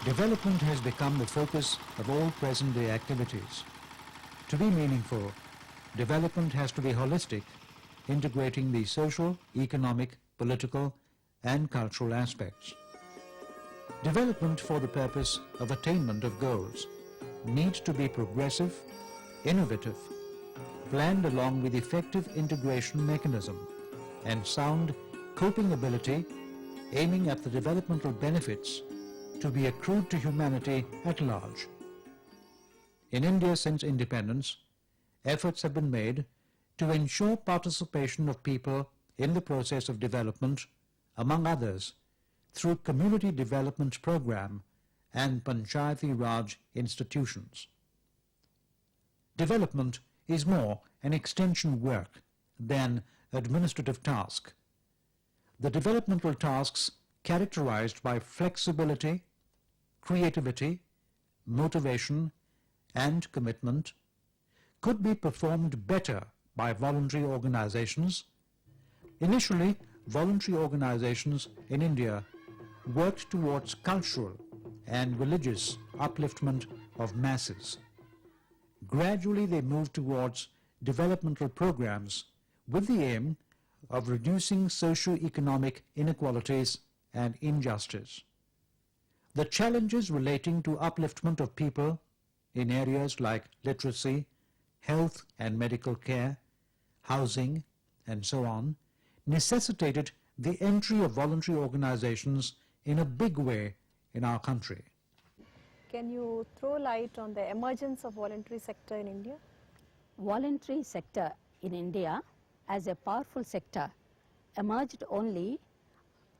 Development has become the focus of all present-day activities. To be meaningful, development has to be holistic, integrating the social, economic, political, and cultural aspects. Development for the purpose of attainment of goals needs to be progressive, innovative, planned along with effective integration mechanism and sound coping ability, aiming at the developmental benefits to be accrued to humanity at large. In India since independence, efforts have been made to ensure participation of people in the process of development, among others, through Community Development Program and Panchayati Raj institutions. Development is more an extension work than administrative task. The developmental tasks characterized by flexibility, creativity, motivation, and commitment could be performed better by voluntary organizations. Initially, voluntary organizations in India worked towards cultural and religious upliftment of masses. Gradually, they moved towards developmental programs with the aim of reducing socio-economic inequalities and injustice. The challenges relating to upliftment of people in areas like literacy, health and medical care, housing, and so on, necessitated the entry of voluntary organizations in a big way in our country. Can you throw light on the emergence of voluntary sector in India? Voluntary sector in India as a powerful sector emerged only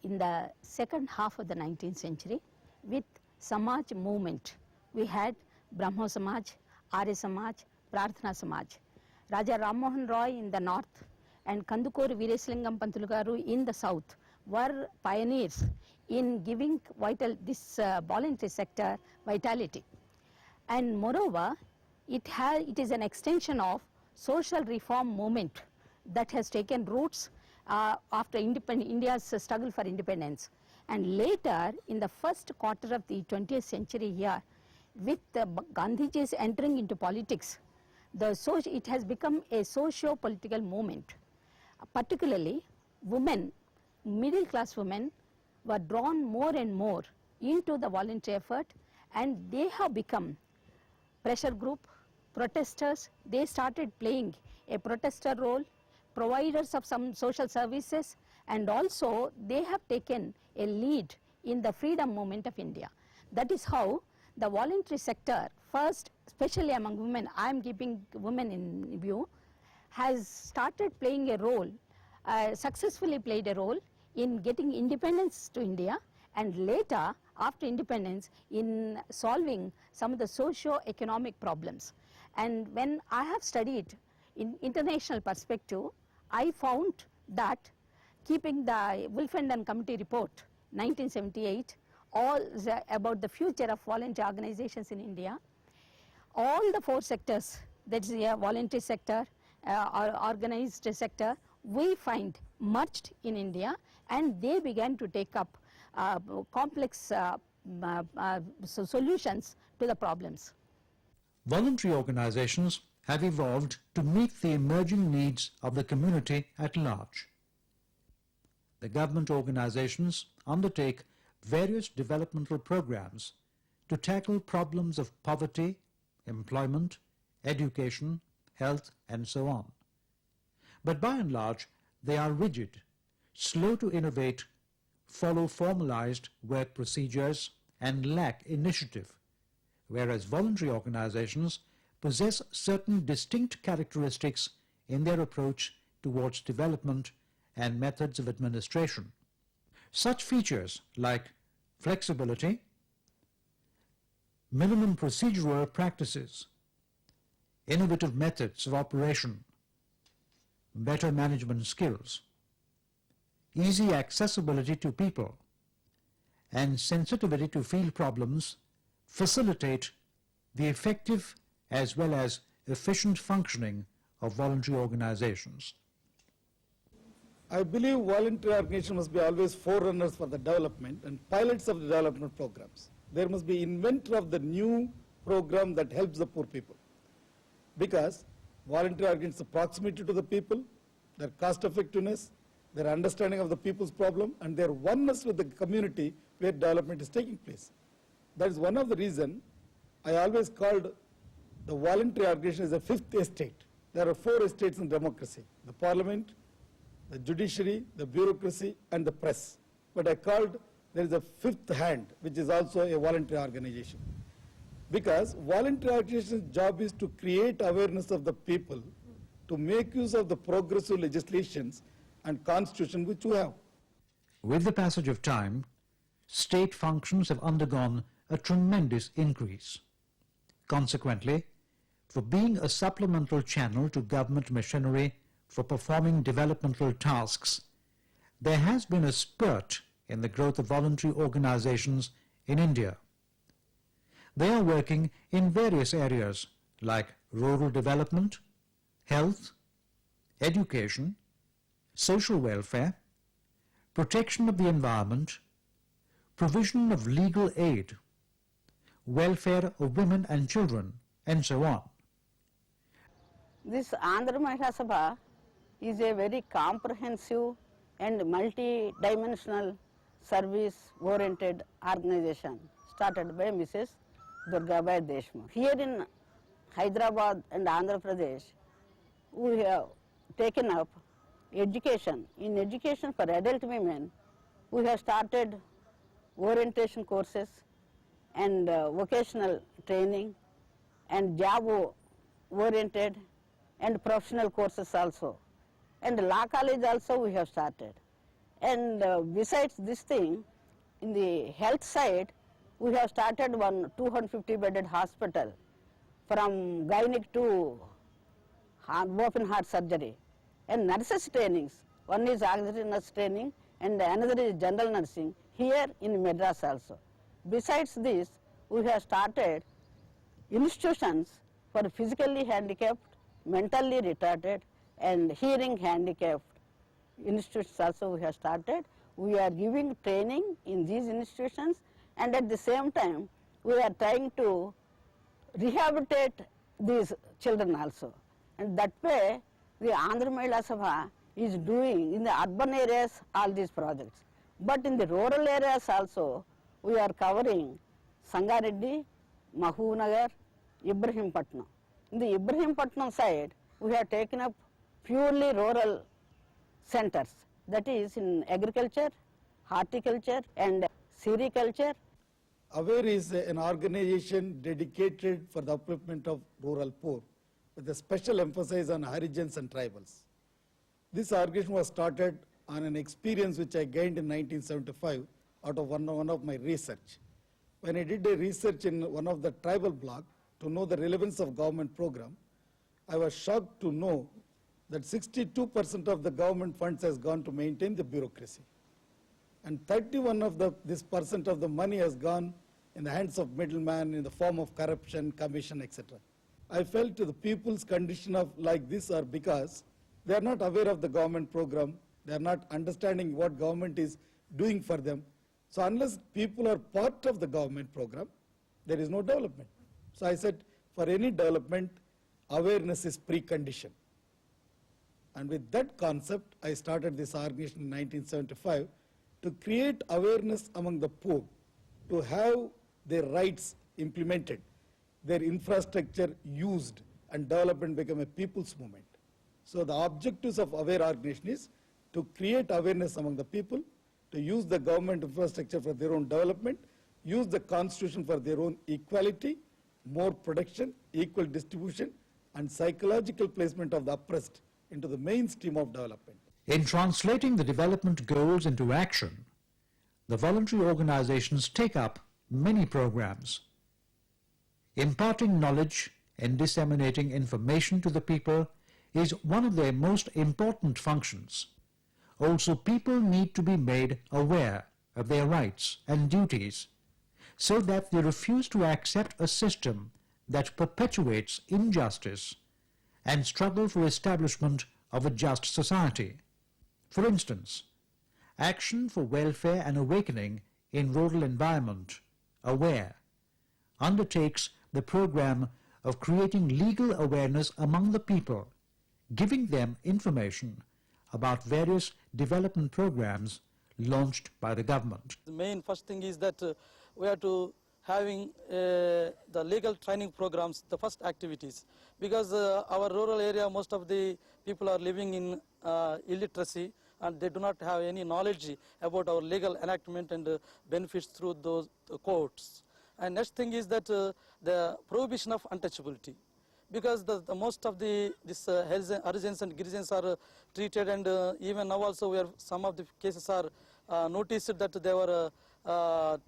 in the second half of the 19th century with Samaj movement. We had Brahmo Samaj, Arya Samaj, Prarthana Samaj. Raja Ram Mohan Roy in the north and Kandukuri Veerasalingam Pantulu Garu in the south were pioneers in giving this voluntary sector vitality. And moreover, it is an extension of social reform movement that has taken roots after India's struggle for independence. And later, in the first quarter of the 20th century here, with Gandhiji's entering into politics, it has become a socio-political movement. Particularly, women, middle-class women, were drawn more and more into the voluntary effort, and they have become pressure group, protesters. They started playing a protester role, providers of some social services, and also they have taken a lead in the freedom movement of India. That is how the voluntary sector, first especially among women, I am keeping women in view, has started playing a role, successfully played a role in getting independence to India, and later after independence in solving some of the socio-economic problems. And when I have studied in international perspective, I found that keeping the Wolfenden Committee report 1978 all about the future of voluntary organizations in India, all the four sectors, that is a voluntary sector, organized sector, we find merged in India, and they began to take up complex solutions to the problems. Voluntary organizations have evolved to meet the emerging needs of the community at large. The government organizations undertake various developmental programs to tackle problems of poverty, employment, education, health, and so on. But by and large, they are rigid, slow to innovate, follow formalized work procedures, and lack initiative, whereas voluntary organizations possess certain distinct characteristics in their approach towards development and methods of administration. Such features like flexibility, minimum procedural practices, innovative methods of operation, better management skills, easy accessibility to people, and sensitivity to field problems facilitate the effective as well as efficient functioning of voluntary organizations. I believe voluntary organizations must be always forerunners for the development and pilots of the development programs. there must be inventor of the new program that helps the poor people. Because voluntary organizations, proximity to the people, their cost effectiveness, their understanding of the people's problem, and their oneness with the community where development is taking place. That is one of the reasons I always called the voluntary organization as a fifth estate. There are four estates in democracy: the parliament, the judiciary, the bureaucracy, and the press. But I called there is a fifth hand, which is also a voluntary organization. Because voluntary organization's job is to create awareness of the people, to make use of the progressive legislations and constitution which we have. With the passage of time, state functions have undergone a tremendous increase. Consequently, for being a supplemental channel to government machinery for performing developmental tasks, there has been a spurt in the growth of voluntary organizations in India. They are working in various areas like rural development, health, education, social welfare, protection of the environment, provision of legal aid, welfare of women and children, and so on. This Andhra Mahila Sabha is a very comprehensive and multi-dimensional service-oriented organization started by Mrs. Durgabai Deshmukh. Here in Hyderabad and Andhra Pradesh, we have taken up education. In education for adult women, we have started orientation courses and vocational training and job-oriented and professional courses also. And law college also we have started. And besides this thing, in the health side, we have started one 250-bedded hospital from gynec to open heart surgery. And nurses trainings, one is auxiliary nurse training and another is general nursing here in Madras also. Besides this, we have started institutions for physically handicapped, mentally retarded and hearing handicapped institutions also we have started. We are giving training in these institutions and at the same time we are trying to rehabilitate these children also. And that way the Andhra Mahila Sabha is doing in the urban areas all these projects. But in the rural areas also we are covering Sangareddy, Mahbubnagar, Ibrahimpatnam. In the Ibrahimpatnam side we have taken up purely rural centers, that is in agriculture, horticulture and sericulture. AWARE is an organization dedicated for the upliftment of rural poor with a special emphasis on Harijans and tribals. This organization was started on an experience which I gained in 1975 out of one of my research. When I did a research in one of the tribal blocks to know the relevance of government program, I was shocked to know that 62% of the government funds has gone to maintain the bureaucracy. And 31 of this percent of the money has gone in the hands of middlemen in the form of corruption, commission, etc. I felt the people's condition of like this are because they are not aware of the government program, they are not understanding what government is doing for them. So unless people are part of the government program, there is no development. So I said for any development, awareness is precondition. And with that concept, I started this organization in 1975 to create awareness among the poor, to have their rights implemented, their infrastructure used, and development become a people's movement. So the objectives of AWARE organization is to create awareness among the people, to use the government infrastructure for their own development, use the constitution for their own equality, more protection, equal distribution, and psychological placement of the oppressed into the mainstream of development. In translating the development goals into action, the voluntary organizations take up many programs. Imparting knowledge and disseminating information to the people is one of their most important functions. Also, people need to be made aware of their rights and duties so that they refuse to accept a system that perpetuates injustice and struggle for establishment of a just society. For instance, Action for Welfare and Awakening in Rural Environment, Aware, undertakes the program of creating legal awareness among the people, giving them information about various development programs launched by the government. The main first thing is that we are to having the legal training programs, the first activities, because our rural area, most of the people are living in illiteracy and they do not have any knowledge about our legal enactment and benefits through those courts. And next thing is that the prohibition of untouchability, because the most of this Harijans and Girijans are treated, and even now also where some of the cases are noticed that they were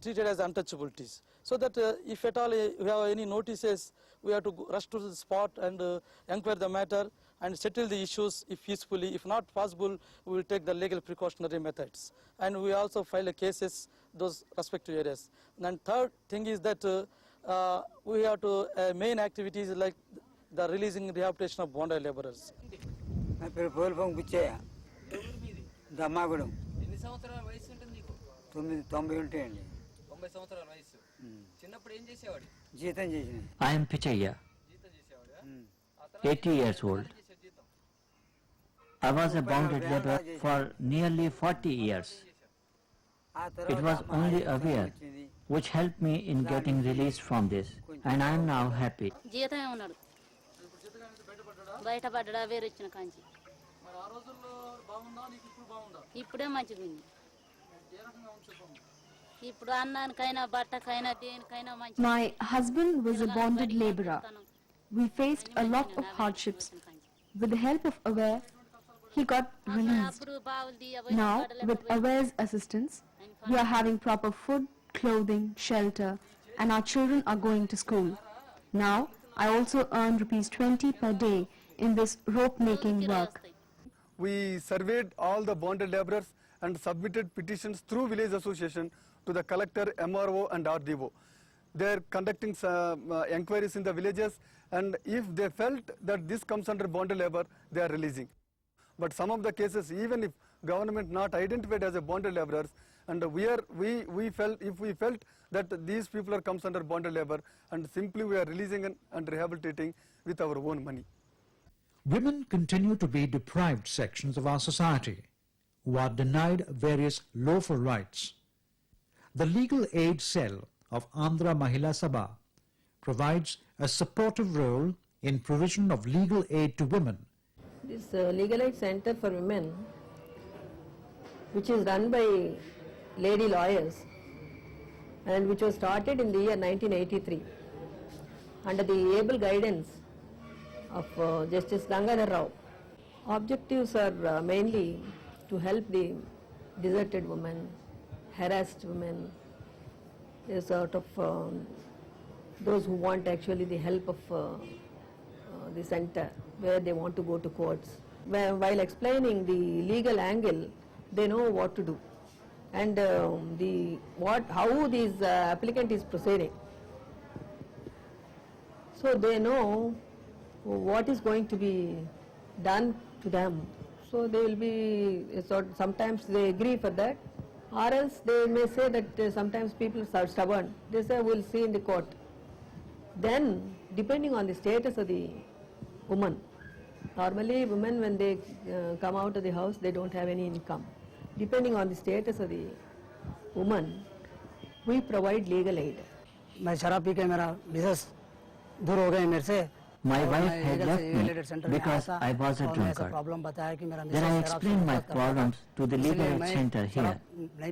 treated as untouchabilities. So that if at all we have any notices, we have to rush to the spot and inquire the matter and settle the issues if peacefully. If not possible, we will take the legal precautionary methods. And we also file cases those respective areas. And third thing is that we have to main activities like the releasing rehabilitation of bonded laborers. నా పేరు పోల్పం బుచ్చయ్య దమ్మాగూడెం ఎన్ని సంవత్సరాల వయసు ఉంటుంది నీకు 90 ఉంటాయండి 90 సంవత్సరాల వయసు చిన్నప్పుడు ఏం చేసేవాడు జీతం చేసిన I am Pichaya, జీతం చేసేవాడు 80 years old. I was a bonded laborer for nearly 40 years. ఆ It తర్వాత was only a year which helped me in getting released from this, and I am now happy. జీతమే ఉన్నాడు బయటపడ్డా వేరు వచ్చిన కాంచి మరి ఆ రోజుల్లో బాగుందా నీకు ఇప్పుడు బాగుందా ఇప్పుడే మంచిగా ఉంది ఇప్పుడు అన్నానికైనా బట్టకైనా దేనికైనా మంచి My husband was a bonded laborer. We faced a lot of hardships. With the help of Aware, he got released. అప్పుడు బావులు Now, with Aware's assistance, we are having proper food, clothing, shelter, and our children are going to school. Now, I also earn rupees 20 per day in this rope making work. We surveyed all the bonded laborers and submitted petitions through village association to the collector, MRO and RDO. They are conducting enquiries in the villages, and if they felt that this comes under bonded labor, they are releasing. But some of the cases, even if government not identified as a bonded laborers, and we felt that these people are comes under bonded labor, and simply we are releasing and rehabilitating with our own money. Women continue to be deprived sections of our society who are denied various lawful rights. The Legal Aid Cell of Andhra Mahila Sabha provides a supportive role in provision of legal aid to women. This Legal Aid Center for Women, which is run by lady lawyers and which was started in the year 1983 under the able guidance of Justice Gangadhar Rao. Objectives are mainly to help the deserted women, harassed women, a sort of those who want actually the help of the center where they want to go to courts. While explaining the legal angle, they know what to do and how this applicant is proceeding. So they know what is going to be done to them. So they will be, sometimes they agree for that, or else they may say that sometimes people are stubborn. They say we'll see in the court. Then, depending on the status of the woman, normally women when they come out of the house, they don't have any income. Depending on the status of the woman, we provide legal aid. मैं शराब P के मेरा Mrs दूर हो गए मेरे से My wife had left me because I was a drunkard. Then I explained my problems to the legal aid center here,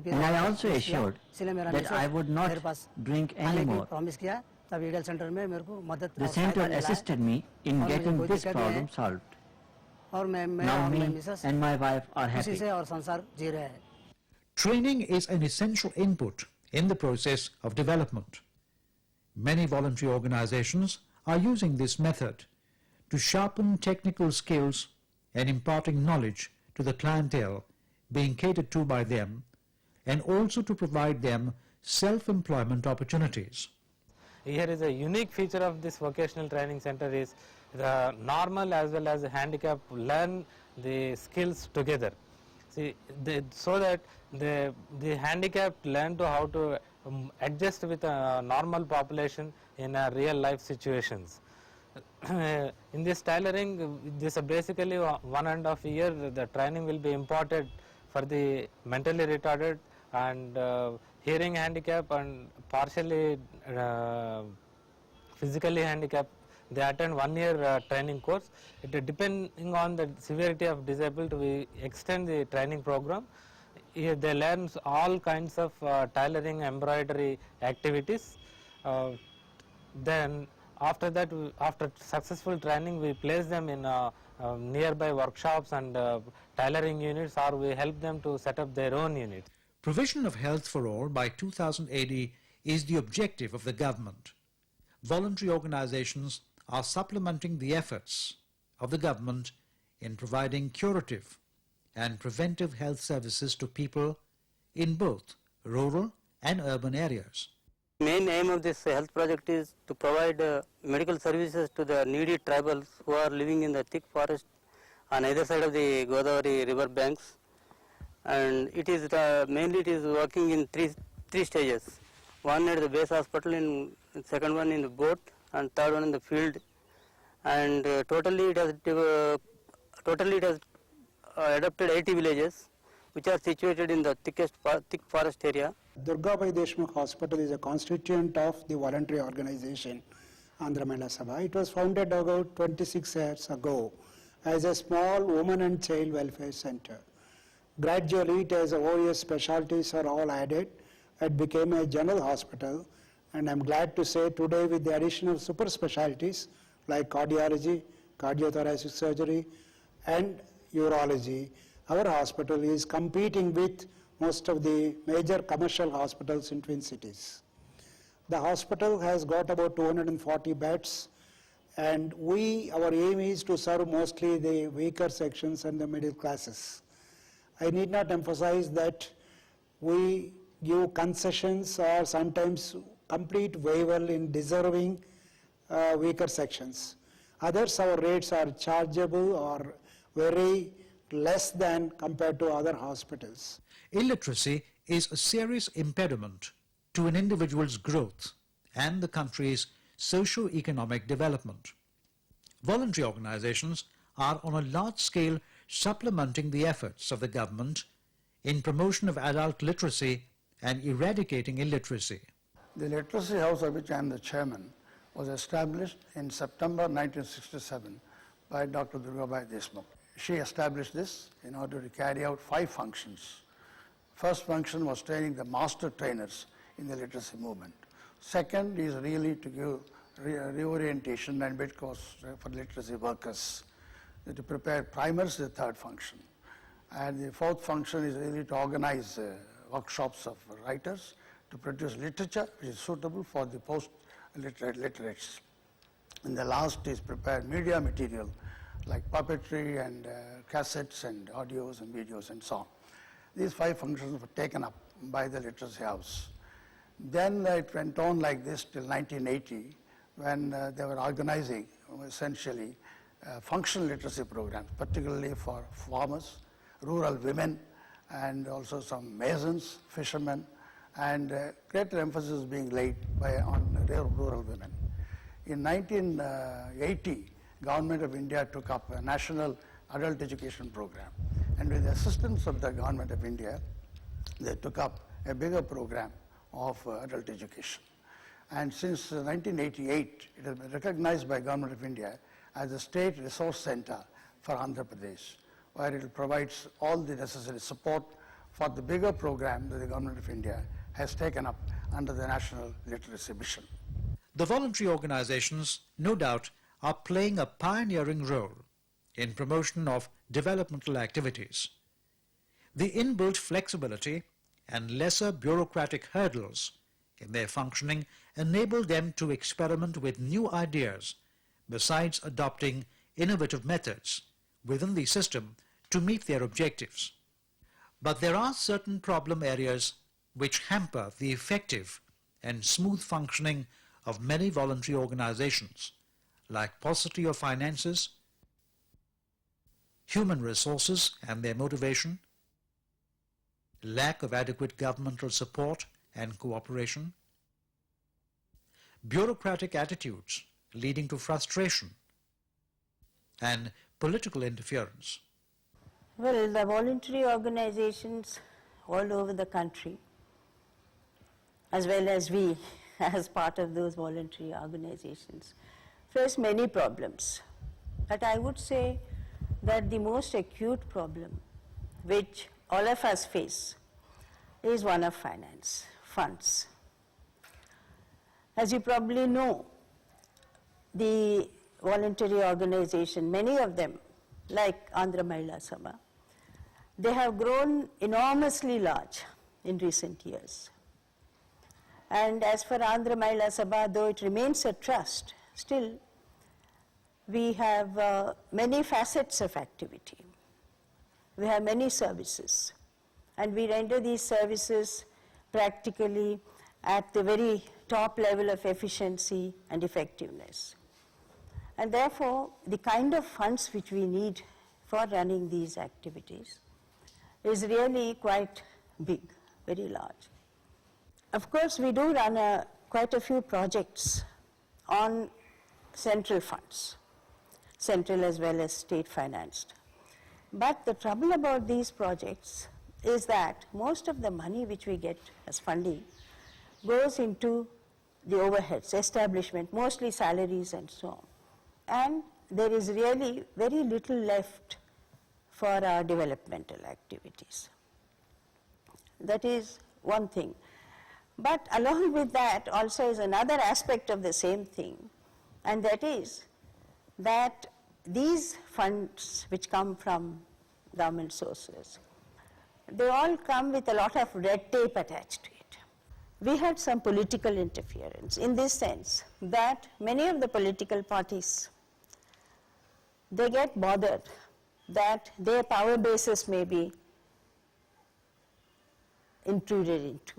and I also assured that I would not drink anymore. The center assisted me in getting this problem solved. Now me and my wife are happy. Training is an essential input in the process of development. Many voluntary organizations are using this method to sharpen technical skills and imparting knowledge to the clientele being catered to by them, and also to provide them self-employment opportunities. Here is a unique feature of this vocational training center is the normal as well as the handicapped learn the skills together. See, so that the handicapped learn to how to adjust with a normal population in real life situations. In this tailoring, this basically 1.5 years the training will be imparted for the mentally retarded and hearing handicap and partially physically handicapped. They attend 1 year training course. Depending on the severity of disabled, we extend the training program. Here they learn all kinds of tailoring, embroidery activities. Then after that, after successful training, we place them in nearby workshops and tailoring units, or we help them to set up their own units. Provision of health for all by 2000 AD is the objective of the government. Voluntary organizations are supplementing the efforts of the government in providing curative and preventive health services to people in both rural and urban areas. The main aim of this health project is to provide medical services to the needy tribals who are living in the thick forest on either side of the Godavari river banks, and it is mainly it is working in three stages. One at the base hospital, second one in the boat, and third one in the field. And totally it has adopted 80 villages, which are situated in the thick forest area. Durgabai Deshmukh Hospital is a constituent of the voluntary organization Andhra Mahila Sabha. It was founded about 26 years ago as a small women and child welfare center. Gradually, as OAS specialties are all added, it became a general hospital, and I'm glad to say today with the addition of super specialties like cardiology, cardiothoracic surgery, and urology, our hospital is competing with most of the major commercial hospitals in Twin Cities. The hospital has got about 240 beds, and our aim is to serve mostly the weaker sections and the middle classes. I need not emphasize that we give concessions or sometimes complete waiver in deserving weaker sections. Others, our rates are chargeable or very less than compared to other hospitals. Illiteracy is a serious impediment to an individual's growth and the country's socio-economic development. Voluntary organizations are on a large scale supplementing the efforts of the government in promotion of adult literacy and eradicating illiteracy. The Literacy House, of which I am the chairman, was established in September 1967 by Dr. Durgabai Deshmukh. She established this in order to carry out 5 functions. First function was training the master trainers in the literacy movement. Second is really to give reorientation and bid course for literacy workers. To prepare primers is the third function. And the fourth function is really to organize workshops of writers to produce literature which is suitable for the post-literates. And the last is prepare media material like puppetry and cassettes and audios and videos and so on. These 5 functions were taken up by the Literacy House. Then it went on like this till 1980 when they were organizing essentially functional literacy programs, particularly for farmers, rural women, and also some masons, fishermen, and greater emphasis being laid on rural women. In 1980, Government of India took up a national adult education program, and with the assistance of the Government of India, they took up a bigger program of adult education. And since 1988, it has been recognized by Government of India as a state resource center for Andhra Pradesh, where it provides all the necessary support for the bigger program that the Government of India has taken up under the National Literacy Mission. The voluntary organizations, no doubt, are playing a pioneering role in promotion of developmental activities. The inbuilt flexibility and lesser bureaucratic hurdles in their functioning enable them to experiment with new ideas besides adopting innovative methods within the system to meet their objectives. But there are certain problem areas which hamper the effective and smooth functioning of many voluntary organizations, like paucity of finances, human resources and their motivation, lack of adequate governmental support and cooperation, bureaucratic attitudes leading to frustration, and political interference. Well, the voluntary organizations all over the country, as well as we as part of those voluntary organizations, face many problems. But I would say that the most acute problem which all of us face is one of finance, funds. As you probably know, the voluntary organization, many of them, like Andhra Mahila Sabha, they have grown enormously large in recent years. And as for Andhra Mahila Sabha, though it remains a trust, still we have many facets of activity. We have many services, and we render these services practically at the very top level of efficiency and effectiveness. And therefore, the kind of funds which we need for running these activities is really quite big, very large. Of course, we do run quite a few projects on central funds, central as well as state financed. But the trouble about these projects is that most of the money which we get as funding goes into the overheads, establishment, mostly salaries and so on. And there is really very little left for our developmental activities. That is one thing. But along with that also is another aspect of the same thing, and that is that these funds which come from government sources, they all come with a lot of red tape attached to it. We had some political interference in this sense that many of the political parties, they get bothered that their power bases may be intruded into.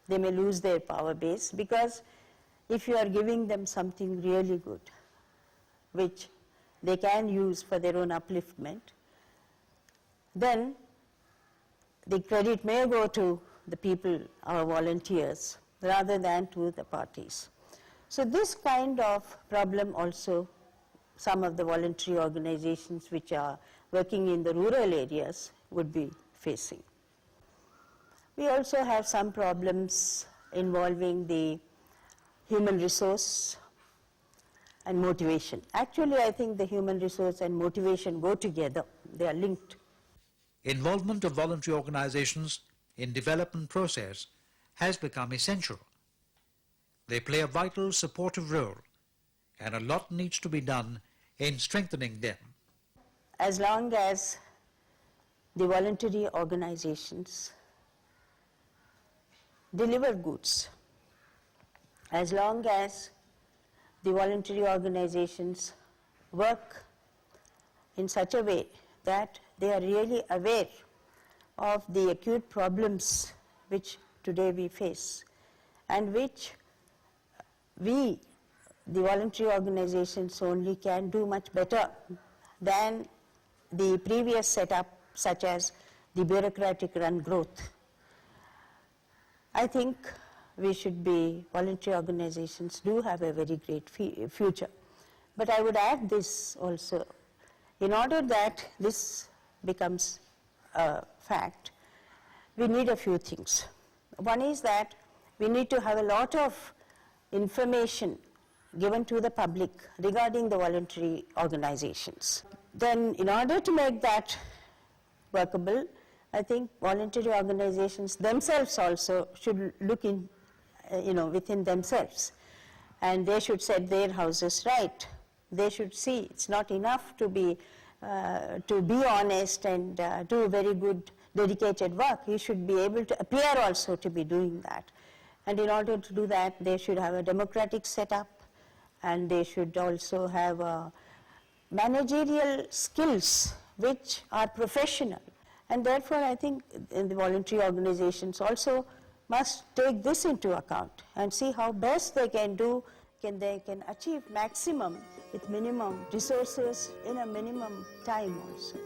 They may lose their power base because if you are giving them something really good, which they can use for their own upliftment, then the credit may go to the people, our volunteers, rather than to the parties. So this kind of problem also some of the voluntary organizations which are working in the rural areas would be facing. We also have some problems involving the human resource and motivation. Actually, I think the human resource and motivation go together. They are linked. Involvement of voluntary organizations in development process has become essential. They play a vital supportive role, and a lot needs to be done in strengthening them. As long as the voluntary organizations deliver goods, as long as the voluntary organizations work in such a way that they are really aware of the acute problems which today we face and which we, the voluntary organizations, only can do much better than the previous setup, such as the bureaucratic run growth. I think voluntary organizations do have a very great future. But I would add this also, in order that this becomes a fact, we need a few things. One is that we need to have a lot of information given to the public regarding the voluntary organizations. Then in order to make that workable, I think voluntary organizations themselves also should look in, within themselves, and they should set their houses right. They should see it's not enough to be honest and do very good dedicated work. You should be able to appear also to be doing that. And in order to do that, they should have a democratic setup, and they should also have managerial skills which are professional. And therefore, I think the voluntary organizations also must take this into account and see how best they can do, they can achieve maximum with minimum resources in a minimum time also.